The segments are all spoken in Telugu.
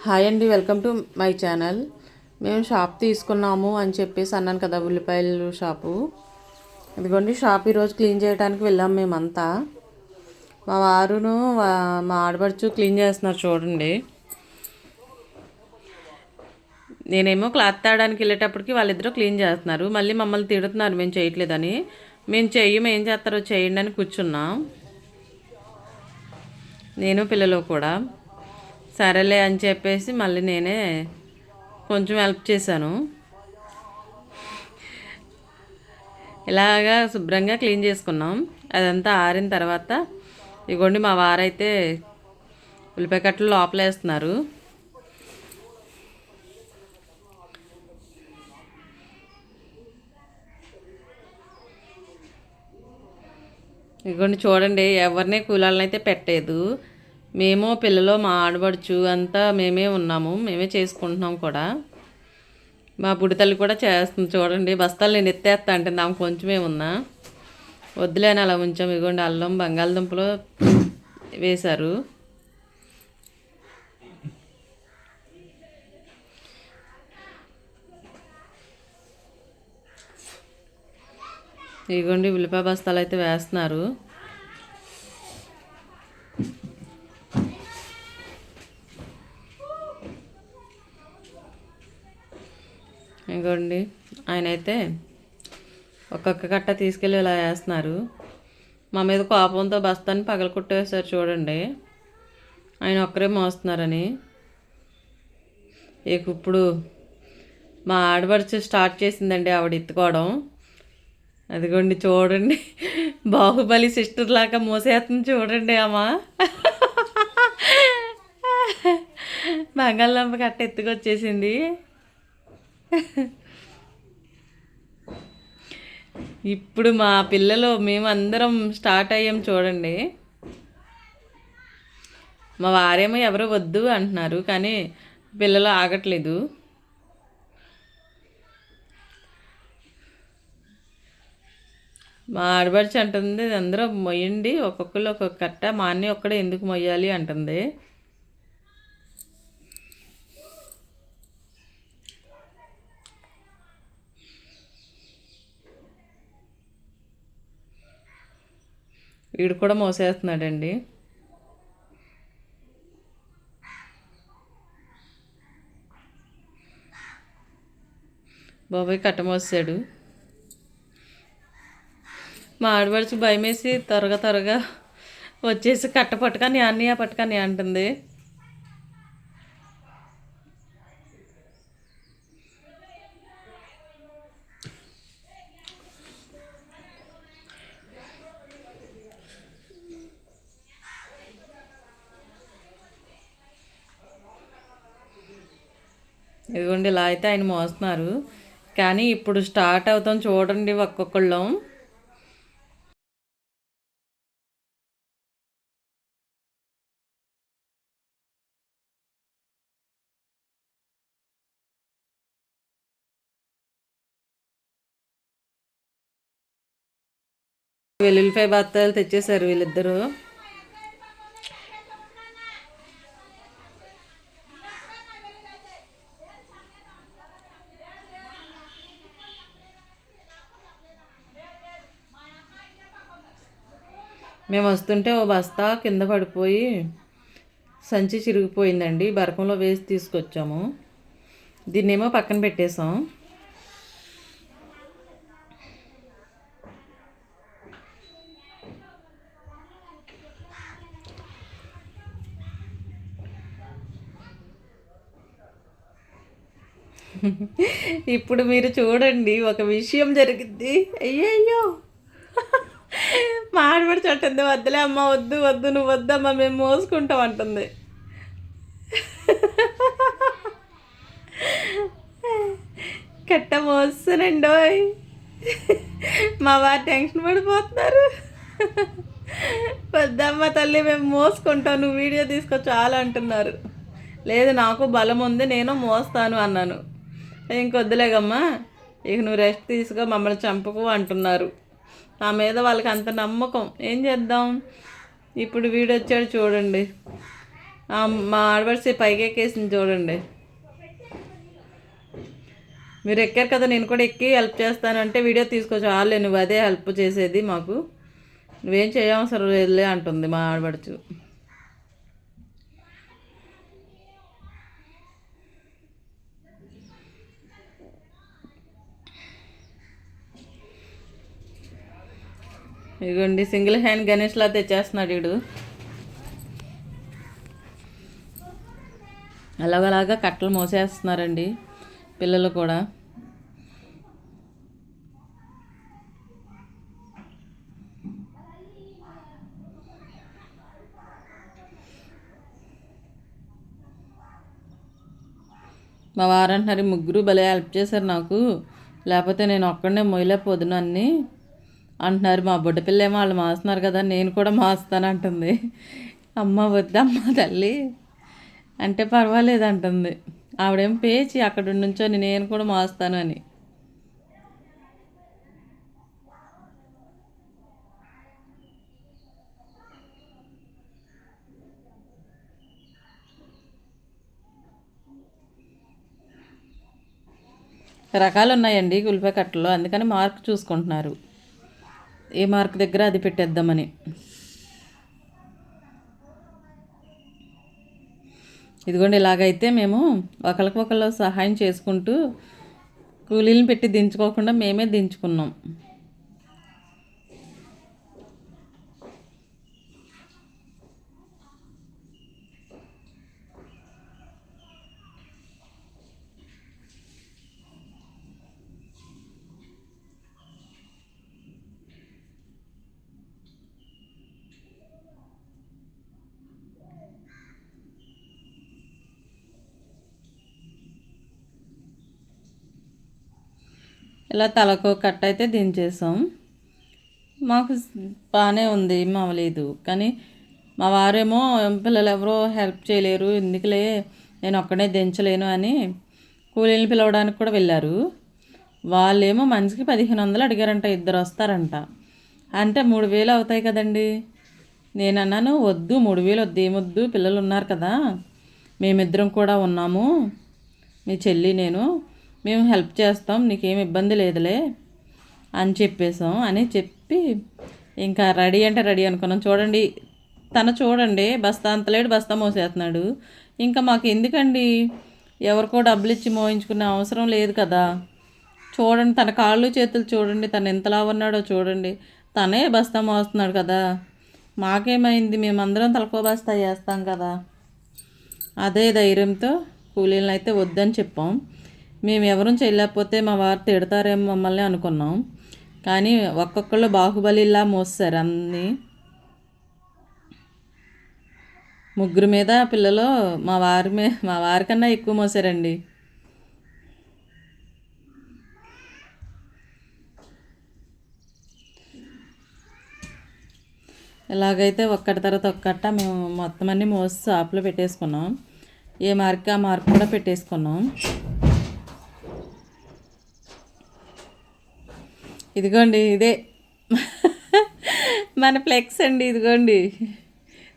హాయ్ అండి, వెల్కమ్ టు మై ఛానల్. మేము షాప్ తీసుకున్నాము అని చెప్పేసి అన్నాను కదా, ఉల్లిపాయలు షాపు. ఇదిగోండి షాప్ ఈరోజు క్లీన్ చేయడానికి వెళ్ళాము మేమంతా. మా వారును మా ఆడపడుచు క్లీన్ చేస్తున్నారు చూడండి. నేనేమో క్లాత్ తాగడానికి వెళ్ళేటప్పటికి వాళ్ళిద్దరూ క్లీన్ చేస్తున్నారు. మళ్ళీ మమ్మల్ని తిడుతున్నారు మేము చేయట్లేదని. మేము చెయ్యం, ఏం చేస్తారో చేయండి అని కూర్చున్నాం, నేను పిల్లలు కూడా. సరేలే అని చెప్పేసి మళ్ళీ నేనే కొంచెం హెల్ప్ చేశాను. ఇలాగా శుభ్రంగా క్లీన్ చేసుకున్నాం. అదంతా ఆరిన తర్వాత ఇగోండి మా వారైతే ఉల్లిపాయ కట్టలు లోపలేస్తున్నారు. ఇగోండి చూడండి, ఎవరిని కూలాలను అయితే పెట్టలేదు. మేము పిల్లలు మా ఆడబడుచు అంతా మేమే ఉన్నాము, మేమే చేసుకుంటున్నాం కూడా. మా బుడితల్లి కూడా చేస్తుంది చూడండి. బస్తాలు నేను ఎత్తేస్తా అంటే నాకు కొంచెమే ఉన్నా, వద్దులేని అలా ఉంచాము. ఇగోండి అల్లం బంగాళదుంపలు వేశారు. ఇగోండి ఉల్లిపాయ బస్తాలు అయితే వేస్తున్నారు. ఇగోండి ఆయన అయితే ఒక్కొక్క కట్ట తీసుకెళ్ళి ఇలా వేస్తున్నారు. మా మీద కోపంతో బస్తాన్ని పగలకొట్టేసారు చూడండి, ఆయన ఒక్కరే మోస్తున్నారని. ఇప్పుడు మా ఆడపడుచు స్టార్ట్ చేసిందండి ఆవిడ ఎత్తుకోవడం. అదిగోండి చూడండి, బాహుబలి సిస్టర్ లాగా మోసేస్తుంది చూడండి. అమ్మా బంగాళదుంప కట్ట ఎత్తుకొచ్చేసింది. ఇప్పుడు మా పిల్లలు మేము అందరం స్టార్ట్ అయ్యాం చూడండి. మా వారేమో ఎవరు వద్దు అంటున్నారు, కానీ పిల్లలు ఆగట్లేదు. మా ఆడబడిచి అంటుంది, అందరూ మొయ్యండి ఒక్కొక్కరు ఒక్కొక్క కట్ట, మా అన్నీ ఒక్కడే ఎందుకు మొయ్యాలి అంటుంది. వీడు కూడా మోసేస్తున్నాడండి. బాబాయ్ కట్ట మోసాడు. మా ఆడపడుచు భయమేసి త్వరగా వచ్చేసి కట్ట పట్టుకొని అన్నయ్య పట్టుకొని అంటుంది. ఇదిగోండి ఇలా అయితే ఆయన మోస్తున్నారు. కానీ ఇప్పుడు స్టార్ట్ అవుతాం చూడండి ఒక్కొక్కళ్ళం. వెల్లుల్లిపాయ బత్తాలు తెచ్చేసారు వీళ్ళిద్దరూ. మేము వస్తుంటే ఓ బస్తా కింద పడిపోయి సంచి చిరిగిపోయిందండి. బరకంలో వేసి తీసుకొచ్చాము. దీన్నేమో పక్కన పెట్టేసాం. ఇప్పుడు మీరు చూడండి, ఒక విషయం జరిగింది. అయ్యయ్యో, మా ఆడపడి అంటుంది, వద్దులే అమ్మ, వద్దు వద్దు, నువ్వు వద్దమ్మా, మేము మోసుకుంటాం అంటుంది. కట్ట మోస్తానండి. మా వారు టెన్షన్ పడిపోతున్నారు. వద్దమ్మ తల్లి, మేము మోసుకుంటాం, నువ్వు వీడియో తీసుకో చాలా అంటున్నారు. లేదు, నాకు బలం ఉంది, నేను మోస్తాను అన్నాను. ఇంకొద్దులేగమ్మా, ఇక నువ్వు రెస్ట్ తీసుకో, మమ్మల్ని చంపకు అంటున్నారు. నా మీద వాళ్ళకి అంత నమ్మకం, ఏం చేద్దాం. ఇప్పుడు వీడొచ్చాడు చూడండి. మా ఆడపడిచి పైకి ఎక్కేసింది చూడండి. మీరు ఎక్కారు కదా, నేను కూడా ఎక్కి హెల్ప్ చేస్తాను అంటే వీడియో తీసుకోవచ్చు. చాలే నువ్వు అదే హెల్ప్ చేసేది మాకు, నువ్వేం చేయవసరం లేదులే అంటుంది మా ఆడపడుచు. ఇదిగోండి సింగిల్ హ్యాండ్ గణేష్లా తెచ్చేస్తున్నాడు వీడు. అలాగలాగా కట్టలు మోసేస్తున్నారండి పిల్లలు కూడా. మా వారంటున్నారు ముగ్గురు భలే హెల్ప్ చేశారు నాకు, లేకపోతే నేను ఒక్కడనే మొయ్యలేకపోదును అన్నీ అంటున్నారు. మా బుడ్డపిల్లేమో వాళ్ళు మాస్తున్నారు కదా, నేను కూడా మాస్తాను అంటుంది. అమ్మ వద్దమ్మ తల్లి అంటే పర్వాలేదు అంటుంది. ఆవిడేం పేచి అక్కడ నుంచొని నేను కూడా మాస్తాను అని. రకాలు ఉన్నాయండి ఉల్లిపాయ కట్టలు, అందుకని మార్క్ చూసుకుంటున్నారు ఏ మార్క్ దగ్గర అది పెట్టేద్దామని. ఇదిగోండి ఇలాగైతే మేము ఒకరికొకరు సహాయం చేసుకుంటూ కూలీలను పెట్టి దించుకోకుండా మేమే దించుకున్నాం. ఇలా తలకు కట్ట అయితే దించేసాం. మాకు బాగానే ఉంది, మావలేదు. కానీ మా వారేమో పిల్లలు ఎవరో హెల్ప్ చేయలేరు, ఎందుకులే నేను ఒక్కడే దించలేను అని కూలీని పిలవడానికి కూడా వెళ్ళారు. వాళ్ళేమో మనిషికి 1500 అడిగారంట, ఇద్దరు వస్తారంట. అంటే 3000 అవుతాయి కదండి. నేను అన్నాను వద్దు 3000 వద్దు, ఏమొద్దు, పిల్లలు ఉన్నారు కదా, మేమిద్దరం కూడా ఉన్నాము, మీ చెల్లి నేను, మేము హెల్ప్ చేస్తాం, నీకేం ఇబ్బంది లేదులే అని చెప్పేసాం అని చెప్పి ఇంకా రెడీ అంటే రెడీ అనుకున్నాం. చూడండి చూడండి బస్తా అంతలేడు, బస్తా మోసేస్తున్నాడు. ఇంకా మాకు ఎందుకండి, ఎవరికో డబ్బులు ఇచ్చి మోయించుకునే అవసరం లేదు కదా. చూడండి తన కాళ్ళు చేతులు చూడండి, తను ఎంతలా ఉన్నాడో చూడండి, తనే బస్తా మోస్తున్నాడు కదా. మాకేమైంది, మేమందరం తలకో బస్తా చేస్తాం కదా. అదే ధైర్యంతో కూలీలను అయితే వద్దని చెప్పాం. మేము ఎవరూ చేయలేకపోతే మా వారు తిడతారేమో మమ్మల్ని అనుకున్నాం. కానీ ఒక్కొక్కళ్ళు బాహుబలిలా మోస్తారు అన్నీ. ముగ్గురు మీద పిల్లలు మా వారికన్నా ఎక్కువ మోసారండి. ఇలాగైతే ఒక్కటి తర్వాత ఒక్కట మేము మొత్తం అన్నీ మోసి షాప్లో పెట్టేసుకున్నాం. ఏ మార్క్ ఆ మార్క్ కూడా పెట్టేసుకున్నాం. ఇదిగోండి ఇదే మన ఫ్లెక్స్ అండి. ఇదిగోండి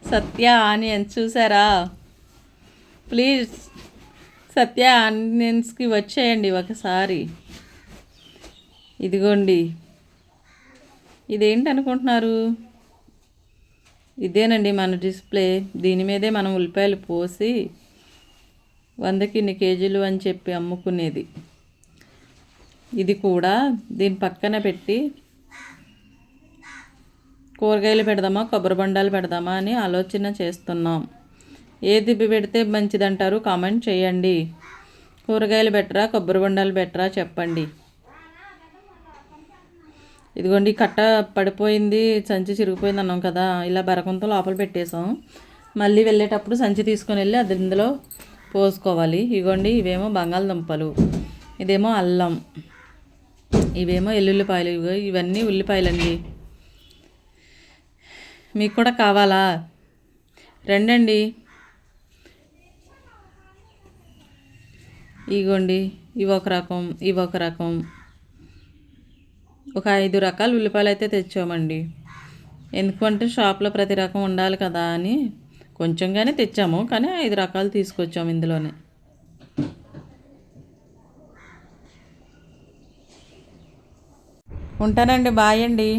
సత్య ఆనియన్స్ చూసారా, ప్లీజ్ సత్య ఆనియన్స్కి వచ్చేయండి ఒకసారి. ఇదిగోండి ఇదేంటి అనుకుంటున్నారు, ఇదేనండి మన డిస్ప్లే. దీని మీదే మనం ఉల్లిపాయలు పోసి 100కి ఇన్ని కేజీలు అని చెప్పి అమ్ముకునేది. ఇది కూడా దీని పక్కన పెట్టి కూరగాయలు పెడదామా కొబ్బరి బొండాలు పెడదామా అని ఆలోచన చేస్తున్నాం. ఏది పెడితే మంచిదంటారు కామెంట్ చేయండి. కూరగాయలు బెటరా కొబ్బరి బొండాలు బెటరా చెప్పండి. ఇదిగోండి కట్ట పడిపోయింది, సంచి చిరిగిపోయింది అన్నాం కదా, ఇలా బరకంతో లోపల పెట్టేసాం. మళ్ళీ వెళ్ళేటప్పుడు సంచి తీసుకొని వెళ్ళి అది ఇందులో పోసుకోవాలి. ఇదిగోండి ఇవేమో బంగాళదుంపలు, ఇదేమో అల్లం, ఇవేమో ఎల్లుల్లిపాయలు, ఇవన్నీ ఉల్లిపాయలండి. మీకు కూడా కావాలా రండండి. ఇగోండి ఇవి ఒక రకం, ఇవి ఒక రకం, ఒక 5 రకాల ఉల్లిపాయలు అయితే తెచ్చామండి. ఎందుకంటే షాప్లో ప్రతి రకం ఉండాలి కదా అని కొంచెంగానే తెచ్చాము, కానీ 5 రకాలు తీసుకొచ్చాము ఇందులోనే. ఉంటానండి, బాయ్ అండి.